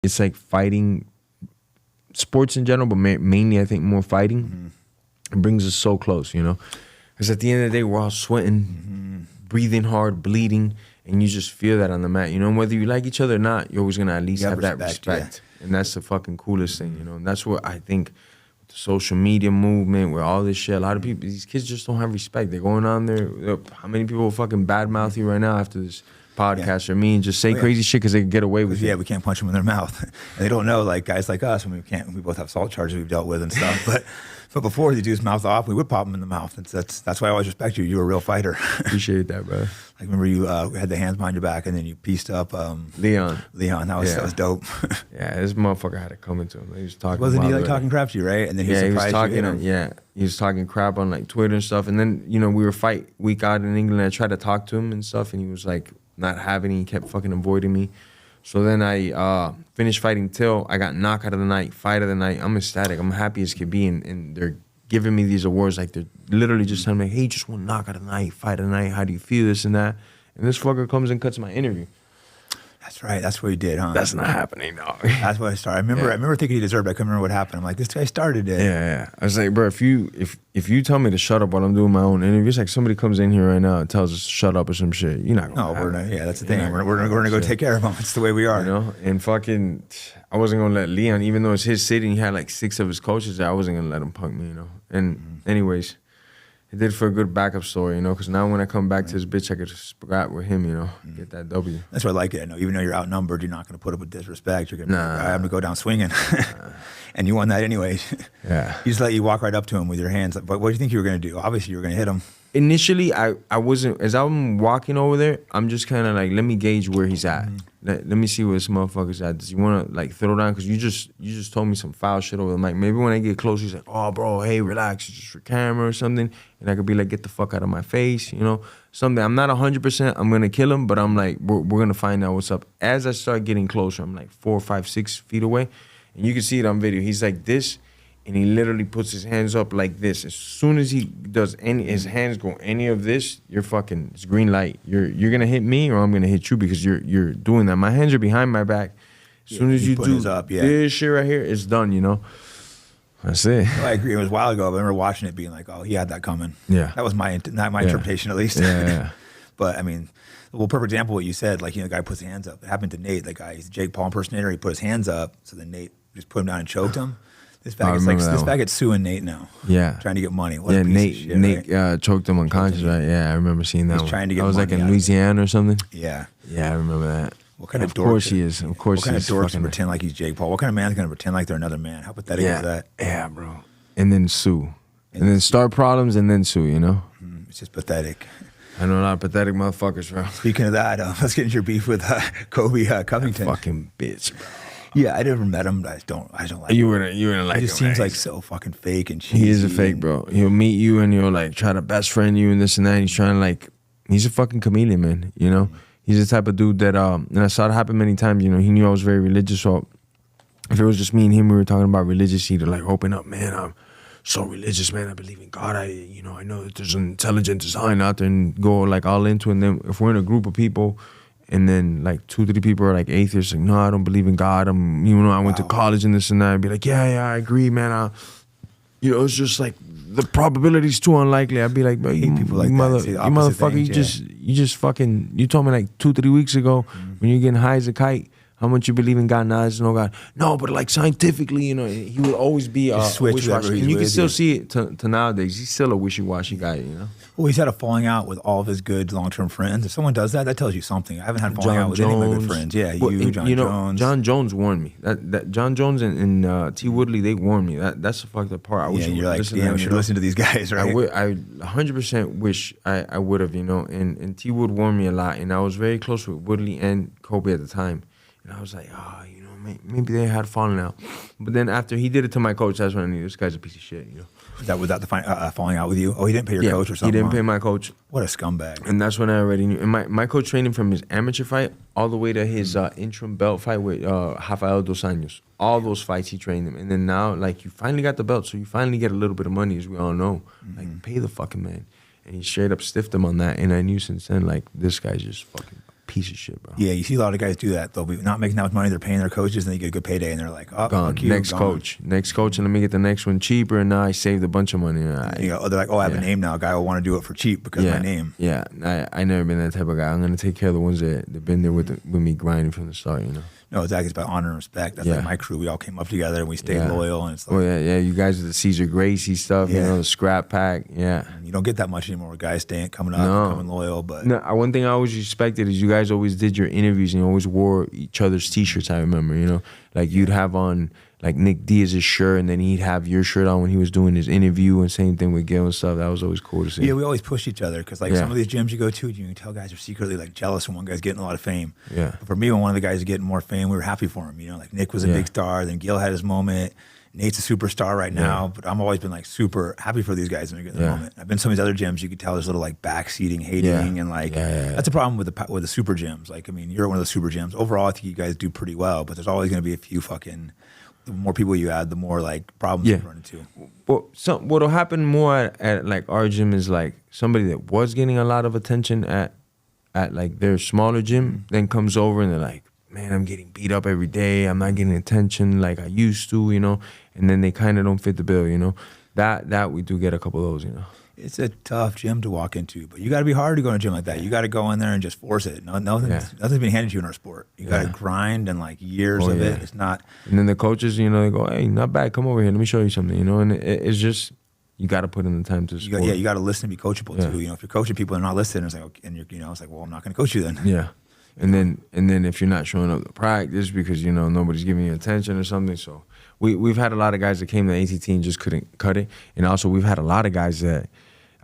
it's like fighting, sports in general, but mainly I think more fighting. It brings us so close, you know? Because at the end of the day, we're all sweating, breathing hard, bleeding, and you just feel that on the mat, you know? And whether you like each other or not, you're always going to at least have that respect. Yeah. And that's the fucking coolest thing, you know? And that's what I think with the social media movement, with all this shit, a lot of people, these kids just don't have respect. They're going on there. How many people will fucking badmouth you right now after this podcast or me and just say crazy shit because they can get away with it? Yeah, we can't punch them in their mouth. And they don't know, like guys like us, when we both have assault charges we've dealt with and stuff. But before the dude's mouth off, we would pop him in the mouth. And that's why I always respect you. You're a real fighter. Appreciate that, bro. Like remember you had the hands behind your back and then you pieced up Leon. That was dope. Yeah, this motherfucker had to come into him. He was talking. Wasn't he like talking crap to you, right? And then he was talking. He was talking crap on like Twitter and stuff. And then we were fight week out in England. I tried to talk to him and stuff, and he was like not having it. He kept fucking avoiding me. So then I finished fighting Till. I got knockout of the night, fight of the night. I'm ecstatic. I'm happy as could be, and they're giving me these awards like they're literally just telling me, hey, you just won knockout of the night, fight of the night. How do you feel, this and that? And this fucker comes and cuts my interview. That's right. That's what he did, huh? That's not happening, dog. That's what I started. I remember thinking he deserved it. I couldn't remember what happened. I'm like, this guy started it. Yeah. I was like, bro, if you tell me to shut up while I'm doing my own interview, it's like somebody comes in here right now and tells us to shut up or some shit. You're not gonna. No, we're not. Yeah, that's the thing. We're gonna go take care of him. It's the way we are. You know, and fucking, I wasn't gonna let Leon, even though it's his city, and he had like 6 of his coaches there. I wasn't gonna let him punk me, you know. And anyways, it did for a good backup story, you know, because now when I come back to this bitch, I could just scrap with him, you know, get that W. That's why I like it. I know, even though you're outnumbered, you're not going to put up with disrespect. You're going to I'm going to go down swinging. And you won that anyways. Yeah. He just let you walk right up to him with your hands. But what do you think you were going to do? Obviously, you were going to hit him. Initially, I wasn't, as I'm walking over there, I'm just kind of like, let me gauge where he's at. Let me see where this motherfucker's at. Does he want to like throw down? Because you just told me some foul shit over the mic. Maybe when I get close, he's like, oh, bro, hey, relax. It's just for camera or something. And I could be like, get the fuck out of my face, you know? Something. I'm not 100%, I'm going to kill him, but I'm like, we're going to find out what's up. As I start getting closer, I'm like 4, 5, 6 feet away. And you can see it on video. He's like this. And he literally puts his hands up like this. As soon as he does his hands go any of this, you're fucking, it's green light. You're gonna hit me or I'm gonna hit you because you're doing that. My hands are behind my back. As soon as you do this shit right here, it's done, you know? That's it. Well, I agree. It was a while ago. I remember watching it being like, oh, he had that coming. Yeah. That was my interpretation at least. Yeah. But I mean, well, perfect example what you said, like, the guy puts his hands up. It happened to Nate, that guy, he's a Jake Paul impersonator. He put his hands up, so then Nate just put him down and choked him. This fag suing Nate now. Yeah. Trying to get money. What a piece Nate, of shit, Nate right? choked him unconscious, right? Yeah, I remember seeing that. He's trying to get money. That was like in Louisiana or something? Yeah. Yeah, I remember that. What kind of dork? Of course he is. Of course he is. What kind of dorks can pretend like he's Jake Paul? What kind of man's going to pretend like they're another man? How pathetic is that? Yeah, bro. And then sue. And then start problems and then sue, you know? It's just pathetic. I know a lot of pathetic motherfuckers, bro. Speaking of that, let's get into your beef with Kobe Covington. That fucking bitch, bro. Yeah, I never met him. I don't like you wouldn't like him. He just seems like so fucking fake and cheesy. He is a fake, bro. He'll meet you and he'll like try to best friend you and this and that. He's trying to like, he's a fucking chameleon, man. You know, he's the type of dude that and I saw it happen many times. You know, he knew I was very religious, so if it was just me and him, we were talking about religious, he'd like open up, man. I'm so religious, man. I believe in God. I know that there's an intelligent design out there, and go like all into it. And then if we're in a group of people, and then like 2, 3 people are like atheists, like, no, I don't believe in God. I went to college and this and that. I'd be like, yeah, I agree, man. It's just like the probability's too unlikely. I'd be like, bro, you motherfucker, you just fucking, you told me like 2, 3 weeks ago when you're getting high as a kite, how much you believe in God? Nah, there's no God. No, but like scientifically, he would always be wishy-washy. And you can still see it to nowadays. He's still a wishy-washy guy, you know? Well, he's had a falling out with all of his good long-term friends. If someone does that, that tells you something. I haven't had a falling out with any of my good friends. Yeah, John Jones. John Jones warned me. That John Jones and T. Woodley, they warned me. That's the fucked up part. I wish you're like, damn, I should listen to these guys, right? I 100% wish I would have, and T. Wood warned me a lot, and I was very close with Woodley and Kobe at the time. And I was like, maybe they had fallen out. But then after he did it to my coach, that's when I knew this guy's a piece of shit, Is that without the falling out with you? Oh, he didn't pay your coach or something? He didn't pay my coach. What a scumbag. And that's when I already knew. And my coach trained him from his amateur fight all the way to his interim belt fight with Rafael Dos Anjos. All those fights he trained him. And then now, like, you finally got the belt, so you finally get a little bit of money, as we all know. Like, pay the fucking man. And he straight up stiffed him on that. And I knew since then, like, this guy's just fucking piece of shit, bro. Yeah, you see a lot of guys do that. They'll be not making that much money. They're paying their coaches, and they get a good payday, and they're like, "Oh, Gone. fuck you, Next gone." coach, and let me get the next one cheaper. And now I saved a bunch of money. They're like, "Oh, I have a name now. A guy will want to do it for cheap because of my name." Yeah, I never been that type of guy. I'm gonna take care of the ones that been there with me grinding from the start. You know. No, exactly. It's about honor and respect. That's like my crew. We all came up together and we stayed loyal. And it's like, You guys are the Caesar Gracie stuff. You know, the scrap pack. Yeah. You don't get that much anymore. Guys coming up, and coming loyal. But no, one thing I always respected is you guys always did your interviews and you always wore each other's T-shirts. I remember, you know, like you'd have on like Nick Diaz's shirt, and then he'd have your shirt on when he was doing his interview, and same thing with Gil and stuff. That was always cool to see. Yeah, we always push each other because like some of these gyms you go to, you can tell guys are secretly like jealous when one guy's getting a lot of fame. Yeah. But for me, when one of the guys is getting more fame, we were happy for him. You know, like Nick was a big star, then Gil had his moment. Nate's a superstar right now, but I've always been like super happy for these guys when they get in the moment. I've been to some of these other gyms, you could tell there's a little like backseating, hating, and like that's a problem with the super gyms. Like, I mean, you're one of the super gyms. Overall, I think you guys do pretty well, but there's always going to be a few fucking. The more people you add, the more like problems you run into. Well, what'll happen more at like our gym is like somebody that was getting a lot of attention at like their smaller gym, then comes over and they're like, man, I'm getting beat up every day. I'm not getting attention like I used to, you know. And then they kind of don't fit the bill, you know. That we do get a couple of those, you know. It's a tough gym to walk into, but you got to be hard to go in a gym like that. You got to go in there and just force it. Nothing's been handed to you in our sport. You got to grind and like years of it. It's not. And then the coaches, you know, they go, hey, not bad. Come over here. Let me show you something, you know. And it's just, you got to put in the time to support. You got to listen and be coachable too. You know, if you're coaching people and they're not listening, it's like, okay, and you know, it's like, well, I'm not going to coach you then. Yeah. And then if you're not showing up to practice because, you know, nobody's giving you attention or something. So we've had a lot of guys that came to ATT and just couldn't cut it. And also we've had a lot of guys that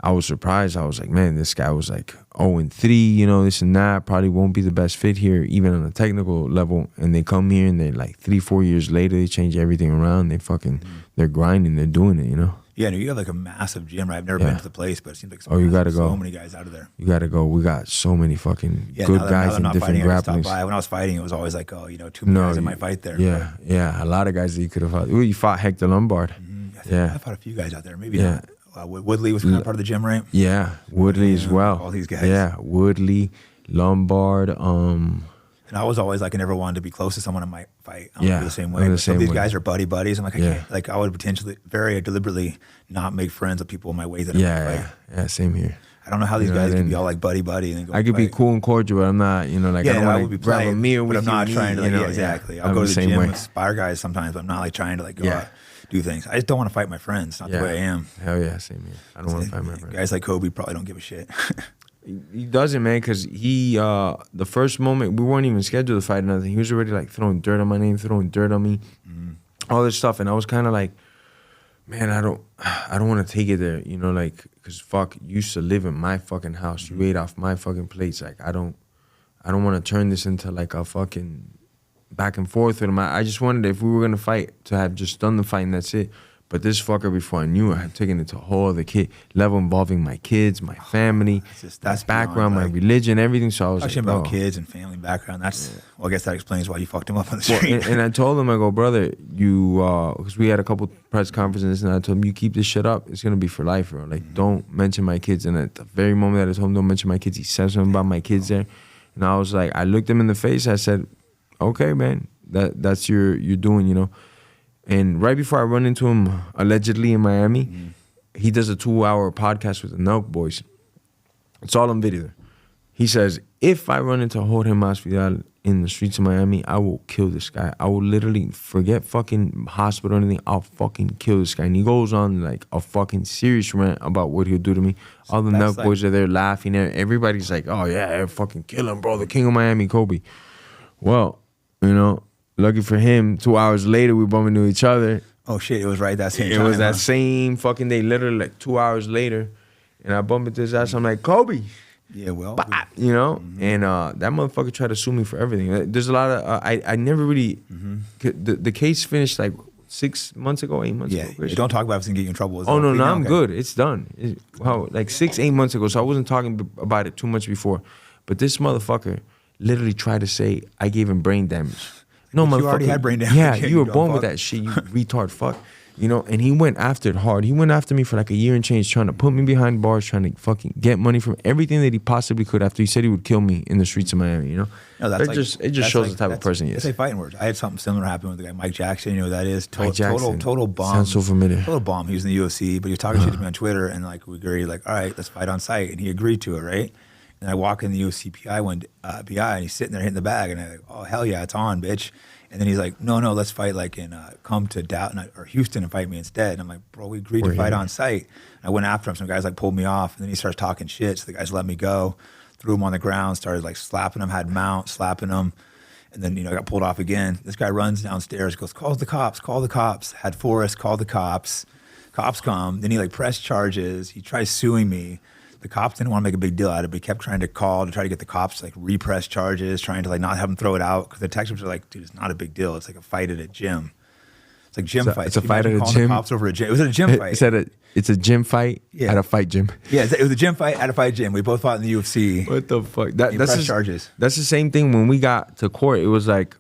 I was surprised. I was like, man, this guy was like 0-3, you know, this and that. Probably won't be the best fit here, even on a technical level. And they come here and they like 3-4 years later, they change everything around. They fucking, they're grinding, they're doing it, you know? Yeah, no, you have like a massive gym, right? I've never been to the place, but it seems like you gotta go. So many guys out of there. You gotta go. We got so many fucking good guys in different grapplings. When I was fighting, it was always like, oh, you know, too many guys in my fight there. Yeah, a lot of guys that you could have fought. You fought Hector Lombard. I fought a few guys out there. Maybe not. Woodley was kind of part of the gym, right? Yeah, Woodley as well. All these guys. Yeah, Woodley, Lombard. And I was always like, I never wanted to be close to someone I might fight. I'm the same way. The some of same these way. guys are buddies. I'm like, I can't, like, I would potentially very deliberately not make friends with people in my way that I might fight. Yeah, same here. I don't know how these guys can be all like buddy and then go I could be cool and cordial, but I'm not, you know, like I don't want to grab a meal with you. But I'm not trying to, like, you know, exactly. I'll go to the gym with spar guys sometimes, but I'm not like trying to like go out, do things. I just don't want to fight my friends. It's not the way I am. Hell yeah, same here. I don't want to fight my friends. Guys like Kobe probably don't give a shit. He doesn't, man, because he, the first moment, we weren't even scheduled to fight or nothing. He was already like throwing dirt on my name, throwing dirt on me, all this stuff. And I was kind of like, man, I don't want to take it there, you know, like, because fuck, you used to live in my fucking house. You ate off my fucking plates. Like, I don't want to turn this into like a fucking back and forth with him. I just wanted, if we were going to fight, to have just done the fight and that's it. But this fucker, before I knew it, I had taken it to a whole other level involving my kids, my family, that's background, my religion, everything. So I was talking about kids and family background. That's well, I guess that explains why you fucked him up on the street. And I told him, I go, brother, you, because we had a couple press conferences, and I told him, you keep this shit up, it's gonna be for life, bro. Like, don't mention my kids. And at the very moment that I told him don't mention my kids, he said something about my kids there, and I was like, I looked him in the face. I said, okay, man, that's you're doing, you know. And right before I run into him, allegedly in Miami, he does a 2-hour podcast with the Nelk boys. It's all on video. He says, if I run into Jorge Masvidal in the streets of Miami, I will kill this guy. I will literally forget fucking hospital or anything. I'll fucking kill this guy. And he goes on like a fucking serious rant about what he'll do to me. All the Nelk boys are there laughing. Everybody's like, oh yeah, fucking kill him, bro. The king of Miami, Kobe. Well, you know, lucky for him, 2 hours later, we bumped into each other. Oh, shit, it was right that same time. It was that same fucking day, literally like 2 hours later. And I bumped into his ass. I'm like, Kobe. Yeah, well. You know? And that motherfucker tried to sue me for everything. There's a lot of, I never really, the case finished like 6 months ago, 8 months ago. Yeah, don't talk about it, it's going to get you in trouble. No, I'm good. It's done. Like 6-8 months ago. So I wasn't talking about it too much before. But this motherfucker literally tried to say I gave him brain damage. No, but you already had brain damage. Yeah, you were born with that shit, you retard fuck. You know, and he went after it hard. He went after me for like a year and change, trying to put me behind bars, trying to fucking get money from everything that he possibly could after he said he would kill me in the streets of Miami, you know? No, that's it just shows the type of person he is. That's like fighting words. I had something similar happen with the guy Mike Jackson. You know who that is? Mike Jackson. Total bomb. Sounds so familiar. Total bomb. He was in the UFC, but he was talking shit to me on Twitter, and like we agreed, like, all right, let's fight on site, and he agreed to it, right? And I walk in the UFC PI and he's sitting there hitting the bag, and I'm like, oh hell yeah, it's on, bitch. And then he's like, no, let's fight like in come to Dallas or Houston and fight me instead. And I'm like, bro, we agreed to fight on site. I went after him. Some guys like pulled me off, and then he starts talking shit. So the guys let me go, threw him on the ground, started like slapping him, had mount, slapping him. And then, I got pulled off again. This guy runs downstairs, goes, call the cops. Had Forrest call the cops. Cops come. Then he like pressed charges. He tries suing me. The cops didn't want to make a big deal out of it, but he kept trying to call to try to get the cops to like repress charges, trying to like not have them throw it out. Because the detectives are like, dude, it's not a big deal. It's like a fight at a gym. It's like gym fight. It's a fight at a gym. The cops over a gym. It was at a gym fight. It's a gym fight at a fight gym. Yeah, it was a gym fight at a fight gym. We both fought in the UFC. What the fuck? That's charges. That's the same thing when we got to court. It was like,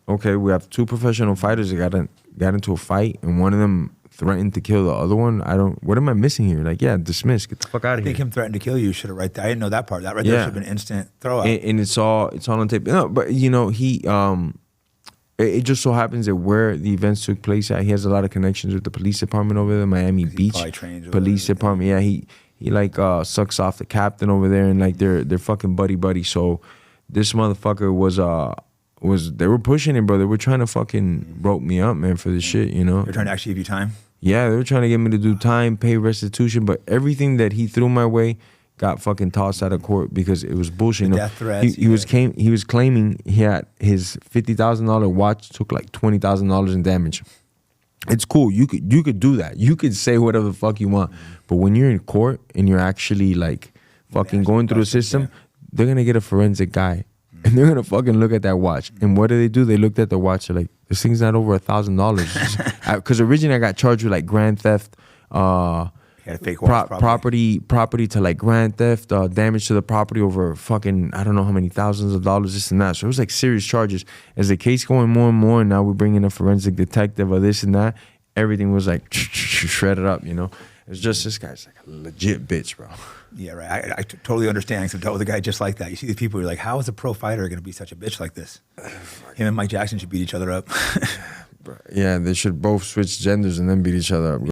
okay, we have two professional fighters that got into a fight, and one of them threatened to kill the other one. What am I missing here? Like, yeah, dismiss. Get the fuck out of here. I think him threatening to kill you should have right there. I didn't know that part. That right there should have been instant throw out. And it's all on tape. No, but he it just so happens that where the events took place at, he has a lot of connections with the police department over there, Miami Beach police department. Yeah, he like sucks off the captain over there, and like they're fucking buddy. So this motherfucker was they were pushing it, bro. They were trying to fucking rope me up, man, for this shit, They're trying to actually give you time? Yeah, they were trying to get me to do time, pay restitution, but everything that he threw my way got fucking tossed out of court because it was bullshit. Death threats. He was claiming he had his $50,000 watch took like $20,000 in damage. It's cool. You could do that. You could say whatever the fuck you want. But when you're in court and you're actually like fucking going through the system, they're gonna get a forensic guy. And they're gonna fucking look at that watch. And what do? They looked at the watch. They're like, this thing's not over $1,000. Because originally I got charged with like grand theft, had a fake watch, property to like grand theft, damage to the property over fucking I don't know how many thousands of dollars, this and that. So it was like serious charges. As the case going more and more, and now we're bringing a forensic detective or this and that. Everything was like shredded up. It's just this guy's like a legit bitch, bro. Yeah, right. I totally understand. So I dealt with a guy just like that. You see these people, you're like, how is a pro fighter going to be such a bitch like this? Him and Mike Jackson should beat each other up. Yeah, they should both switch genders and then beat each other up.